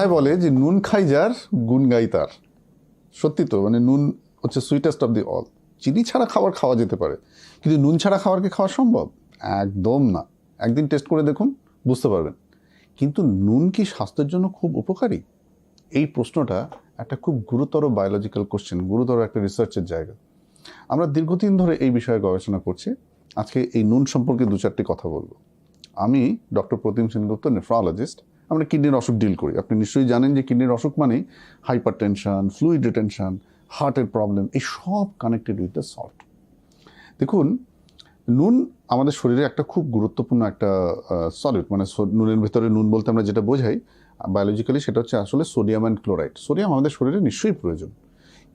কথায় বলে যে নুন খাই যার গুণ গাই তার। সত্যি তো, মানে নুন হচ্ছে সুইটেস্ট অফ দি অল। চিনি ছাড়া খাবার খাওয়া যেতে পারে, কিন্তু নুন ছাড়া খাবার কি খাওয়া সম্ভব? একদম না। একদিন টেস্ট করে দেখুন, বুঝতে পারবেন। কিন্তু নুন কি স্বাস্থ্যের জন্য খুব উপকারী? এই প্রশ্নটা একটা খুব গুরুতর বায়োলজিক্যাল কোশ্চেন, গুরুতর একটা রিসার্চের জায়গা। আমরা দীর্ঘদিন ধরে এই বিষয়ে গবেষণা করছি। আজকে এই নুন সম্পর্কে দু চারটি কথা বলবো। আমি ডক্টর প্রতিম সেনগুপ্ত, নেফ্রোলজিস্ট। আমরা কিডনির অসুখ ডিল করি। আপনি নিশ্চয়ই জানেন যে কিডনির অসুখ মানেই হাইপার টেনশন, ফ্লুইড রিটেনশন, হার্টের প্রবলেম, এই সব কানেক্টেড উইথ দ্য সল্ট। দেখুন, নুন আমাদের শরীরে একটা খুব গুরুত্বপূর্ণ একটা সলিড, মানে নুনের ভেতরে নুন বলতে আমরা যেটা বোঝাই বায়োলজিক্যালি, সেটা হচ্ছে আসলে সোডিয়াম অ্যান্ড ক্লোরাইড। সোডিয়াম আমাদের শরীরে নিশ্চয়ই প্রয়োজন,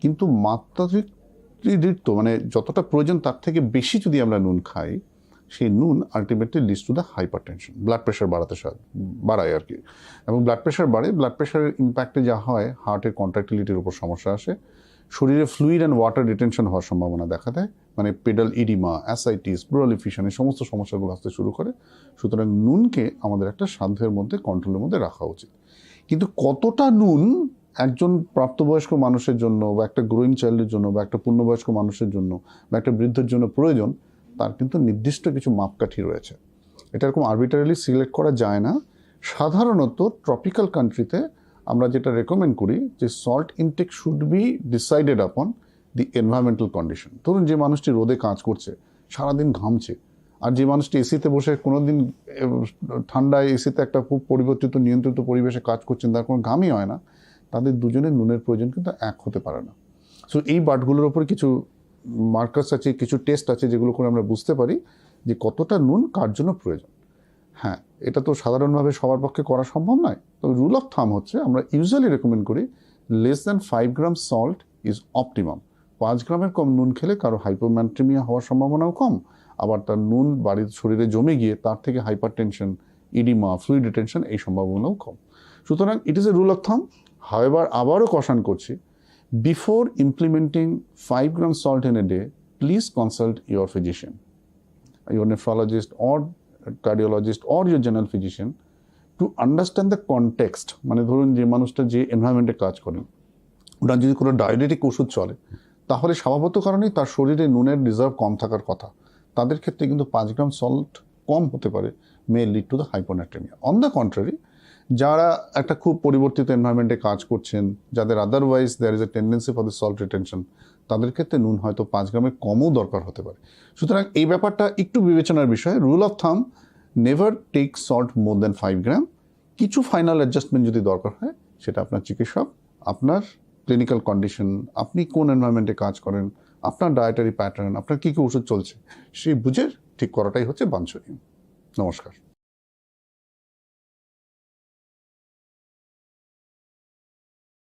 কিন্তু মাত্রাতিরিক্ত, মানে যতটা প্রয়োজন তার থেকে বেশি যদি আমরা নুন খাই, সেই নুন ultimately leads to the hyper tension, blood pressure বাড়ায় আর কি। এবং ব্লাড প্রেশার বাড়ে, ব্লাড প্রেশারের ইম্প্যাক্টে যা হয়, হার্টের কন্ট্রাক্টিলিটির উপর সমস্যা আসে, শরীরে ফ্লুইড অ্যান্ড ওয়াটার রিটেনশন হওয়ার সম্ভাবনা দেখা দেয়, মানে পেডাল ইডিমা, অ্যাসাইটিস, প্লুরাল এফিউশন, এই সমস্ত সমস্যাগুলো আসতে শুরু করে। সুতরাং নুনকে আমাদের একটা সাধ্যের মধ্যে, কন্ট্রোলের মধ্যে রাখা উচিত। কিন্তু কতটা নুন একজন প্রাপ্তবয়স্ক মানুষের জন্য, বা একটা গ্রোয়িং চাইল্ডের জন্য, বা একটা পূর্ণবয়স্ক মানুষের জন্য, বা একটা বৃদ্ধের জন্য প্রয়োজন, তার কিন্তু নির্দিষ্ট কিছু মাপকাঠি রয়েছে। এটা এরকম আরবিটারিলি সিলেক্ট করা যায় না। সাধারণত ট্রপিক্যাল কান্ট্রিতে আমরা যেটা রেকমেন্ড করি যে salt intact should be decided আপন দি এনভায়রনমেন্টাল কন্ডিশন। ধরুন, যে মানুষটি রোদে কাজ করছে, সারাদিন ঘামছে, আর যে মানুষটি এসিতে বসে কোনোদিন ঠান্ডায় এসিতে একটা খুব পরিবর্তিত নিয়ন্ত্রিত পরিবেশে কাজ করছেন, তার কোনো ঘামই হয় না, তাদের দুজনের নুনের প্রয়োজন কিন্তু এক হতে পারে না। সো এই বার্ডগুলোর ওপর কিছু মার্কার্স আছে, কিছু টেস্ট আছে, যেগুলো করে আমরা বুঝতে পারি যে কতটা নুন কার জন্য প্রয়োজন। হ্যাঁ, এটা তো সাধারণভাবে সবার পক্ষে করা সম্ভব নয়। তবে রুল অফ থাম হচ্ছে, আমরা ইউজুয়ালি রেকমেন্ড করি less than 5 gram salt is optimum. 5 গ্রামের কম নুন খেলে কারো হাইপোম্যান্ট্রিমিয়া হওয়ার সম্ভাবনাও কম, আবার তার নুন বাড়ির শরীরে জমে গিয়ে তার থেকে hypertension, oedema, fluid retention, এই সম্ভাবনাও কম। সুতরাং it is a rule of thumb. However, আবারও কশান করছি, before implementing 5 gram salt in a day, please consult your physician, your nephrologist or cardiologist or your general physician to understand the context। মানে ধরুন, যে মানুষটা যে এনভায়রনমেন্টে কাজ করেন, ওনার যদি কোনো ডায়াবেটিক ওষুধ চলে, তাহলে স্বভাবত কারণেই তার শরীরে নুনের রিজার্ভ কম থাকার কথা। তাদের ক্ষেত্রে কিন্তু 5 গ্রাম সল্ট কম হতে পারে, may lead to the hyponatraemia. On the contrary, যারা একটা খুব পরিবর্তিত এনভায়রনমেন্টে কাজ করছেন, যাদের otherwise there is a tendency for the salt retention, তাদের ক্ষেত্রে নুন হয়তো 5 গ্রামের কমও দরকার হতে পারে। সুতরাং এই ব্যাপারটা একটু বিবেচনার বিষয়। Rule of thumb, never take salt more than 5 gram. কিছু ফাইনাল অ্যাডজাস্টমেন্ট যদি দরকার হয়, সেটা আপনার চিকিৎসক, আপনার ক্লিনিক্যাল কন্ডিশন, আপনি কোন এনভায়রনমেন্টে কাজ করেন, আপনার ডায়েটারি প্যাটার্ন, আপনার কী কী ওষুধ চলছে, সেই বুঝে ঠিক করাটাই হচ্ছে বাঞ্ছনীয়। নমস্কার।